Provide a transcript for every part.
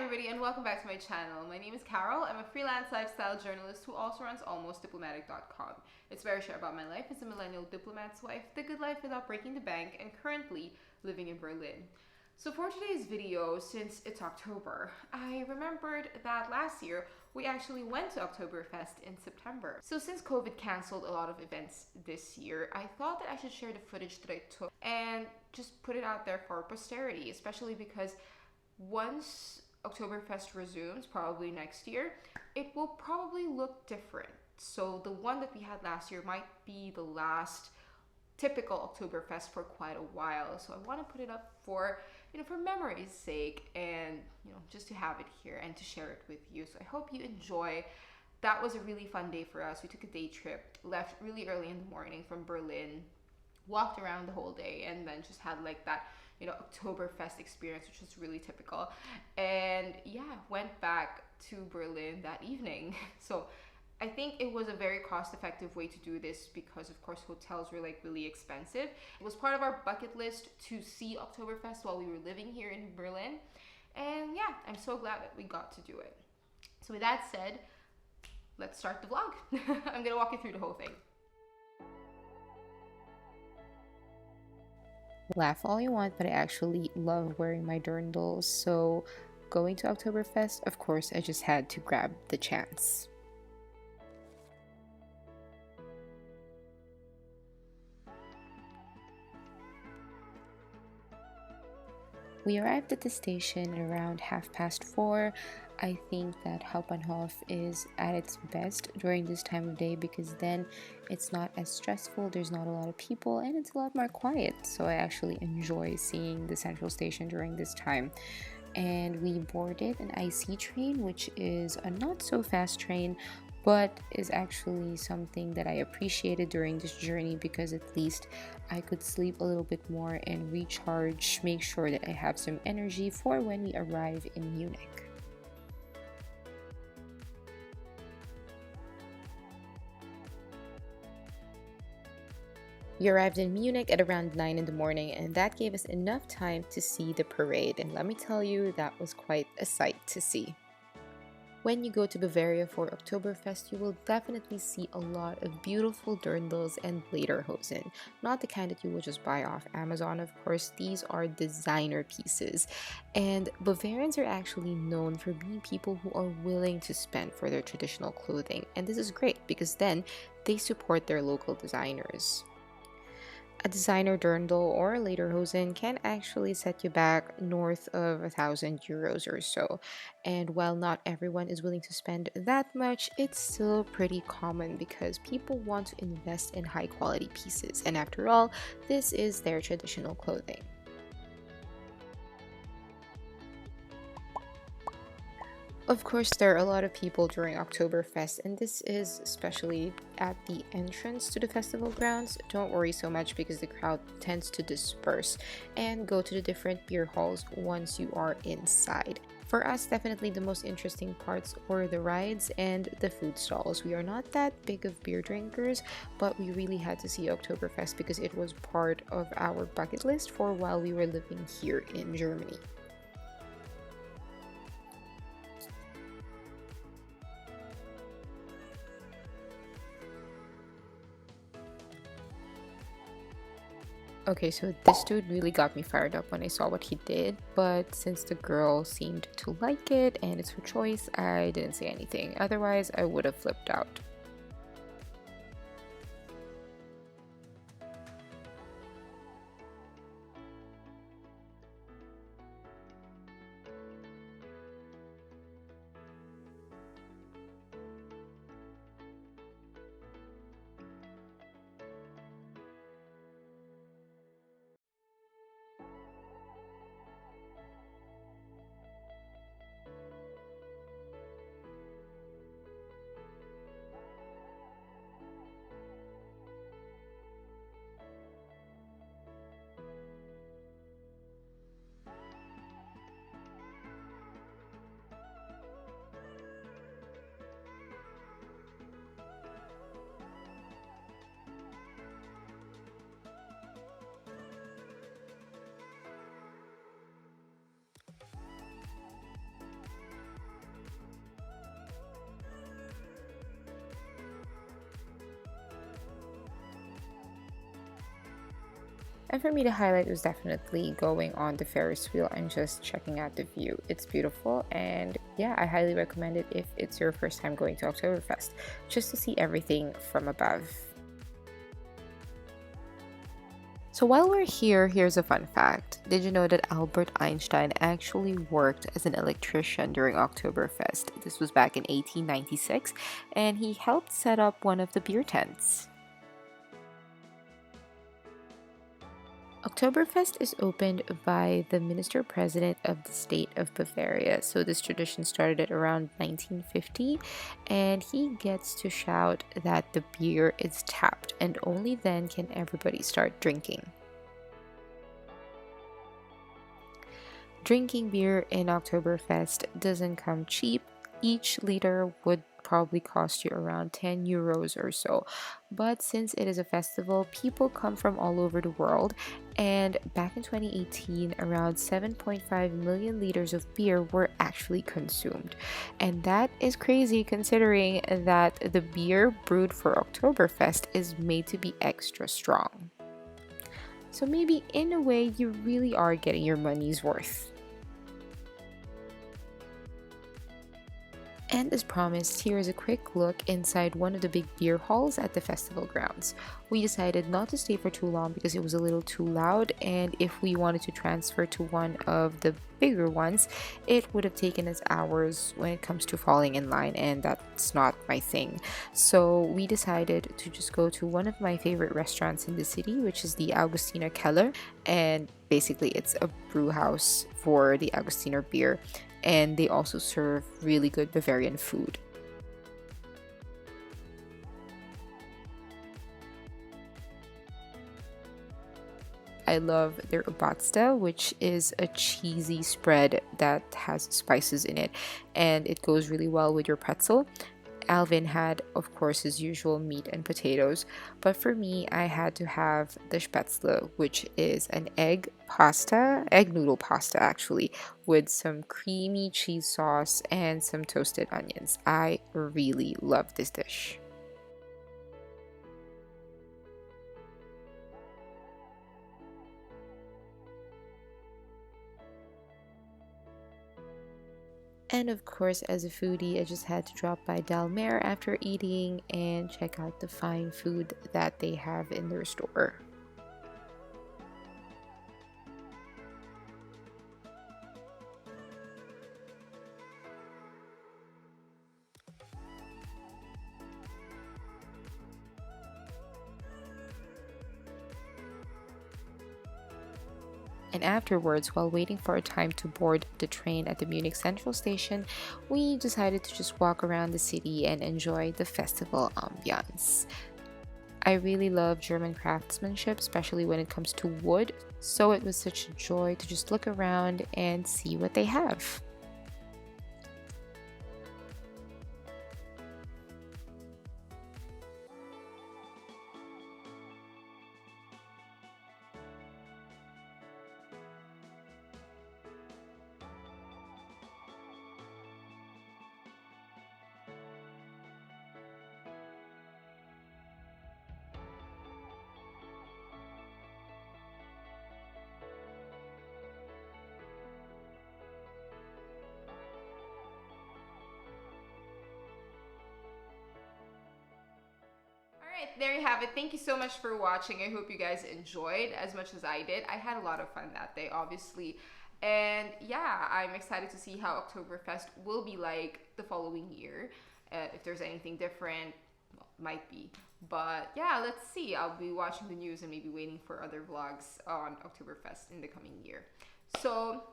everybody, and welcome back to my channel. My name is Carol. I'm a freelance lifestyle journalist who also runs almostdiplomatic.com. It's where I share about my life as a millennial diplomat's wife, the good life without breaking the bank, and currently living in Berlin. So for today's video, since it's October, I remembered that last year we actually went to Oktoberfest in September. So since COVID canceled a lot of events this year, I thought that I should share the footage that I took and just put it out there for posterity, especially because once Oktoberfest resumes, probably next year, it will probably look different. So the one that we had last year might be the last typical Oktoberfest for quite a while. So I want to put it up for, for memory's sake and, just to have it here and to share it with you. So I hope you enjoy. That was a really fun day for us. We took a day trip, left really early in the morning from Berlin, walked around the whole day, and then just had like that Oktoberfest experience, which was really typical. And yeah, went back to Berlin that evening. So I think it was a very cost-effective way to do this because, of course, hotels were like really expensive. It was part of our bucket list to see Oktoberfest while we were living here in Berlin. And yeah, I'm so glad that we got to do it. So with that said, let's start the vlog. I'm gonna walk you through the whole thing. Laugh all you want, but I actually love wearing my Dirndl, so going to Oktoberfest, of course, I just had to grab the chance. We arrived at the station at around 4:30. I think that Hauptbahnhof is at its best during this time of day because then it's not as stressful, there's not a lot of people, and it's a lot more quiet. So I actually enjoy seeing the central station during this time. And we boarded an IC train, which is a not so fast train, but is actually something that I appreciated during this journey because at least I could sleep a little bit more and recharge, make sure that I have some energy for when we arrive in Munich. We arrived in Munich at around 9 in the morning, and that gave us enough time to see the parade, and let me tell you, that was quite a sight to see. When you go to Bavaria for Oktoberfest, you will definitely see a lot of beautiful dirndls and lederhosen. Not the kind that you will just buy off Amazon, of course. These are designer pieces. And Bavarians are actually known for being people who are willing to spend for their traditional clothing. And this is great because then they support their local designers. A designer dirndl or lederhosen can actually set you back north of €1,000 or so. And while not everyone is willing to spend that much, it's still pretty common because people want to invest in high quality pieces. And after all, this is their traditional clothing. Of course, there are a lot of people during Oktoberfest, and this is especially at the entrance to the festival grounds. Don't worry so much because the crowd tends to disperse and go to the different beer halls once you are inside. For us, definitely the most interesting parts were the rides and the food stalls. We are not that big of beer drinkers, but we really had to see Oktoberfest because it was part of our bucket list for while we were living here in Germany. Okay, so this dude really got me fired up when I saw what he did, but since the girl seemed to like it and it's her choice, I didn't say anything. Otherwise, I would have flipped out. And for me, the highlight was definitely going on the Ferris wheel and just checking out the view. It's beautiful, and yeah, I highly recommend it if it's your first time going to Oktoberfest, just to see everything from above. So while we're here, here's a fun fact. Did you know that Albert Einstein actually worked as an electrician during Oktoberfest? This was back in 1896, and he helped set up one of the beer tents. Oktoberfest is opened by the minister-president of the state of Bavaria. So this tradition started at around 1950, and he gets to shout that the beer is tapped, and only then can everybody start drinking. Drinking beer in Oktoberfest doesn't come cheap. Each liter would probably cost you around 10 euros or so. But since it is a festival, people come from all over the world, and back in 2018, around 7.5 million liters of beer were actually consumed. And that is crazy considering that the beer brewed for Oktoberfest is made to be extra strong. So maybe in a way, you really are getting your money's worth. And as promised, here is a quick look inside one of the big beer halls at the festival grounds. We decided not to stay for too long because it was a little too loud, and if we wanted to transfer to one of the bigger ones, it would have taken us hours when it comes to falling in line, and that's not my thing. So we decided to just go to one of my favorite restaurants in the city, which is the Augustiner Keller, and basically it's a brew house for the Augustiner beer. And they also serve really good Bavarian food. I love their Obatsta, which is a cheesy spread that has spices in it, and it goes really well with your pretzel. Alvin had, of course, his usual meat and potatoes, but for me, I had to have the spätzle, which is an egg noodle pasta actually, with some creamy cheese sauce and some toasted onions. I really love this dish. And of course, as a foodie, I just had to drop by Dalmare after eating and check out the fine food that they have in their store. And afterwards, while waiting for a time to board the train at the Munich Central Station, we decided to just walk around the city and enjoy the festival ambiance. I really love German craftsmanship, especially when it comes to wood, so it was such a joy to just look around and see what they have. Alright, there you have it. Thank you so much for watching. I hope you guys enjoyed as much as I did. I had a lot of fun that day, obviously. And yeah, I'm excited to see how Oktoberfest will be like the following year. If there's anything different, well, might be. But yeah, let's see. I'll be watching the news and maybe waiting for other vlogs on Oktoberfest in the coming year. So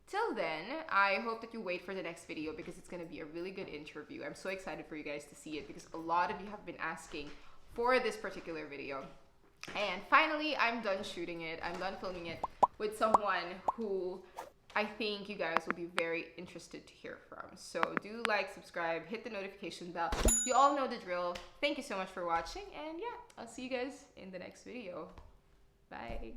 till then, I hope that you wait for the next video because it's going to be a really good interview. I'm so excited for you guys to see it because a lot of you have been asking for this particular video. And finally, I'm done shooting it. I'm done filming it with someone who I think you guys will be very interested to hear from. So do like, subscribe, hit the notification bell. You all know the drill. Thank you so much for watching. And yeah, I'll see you guys in the next video. Bye.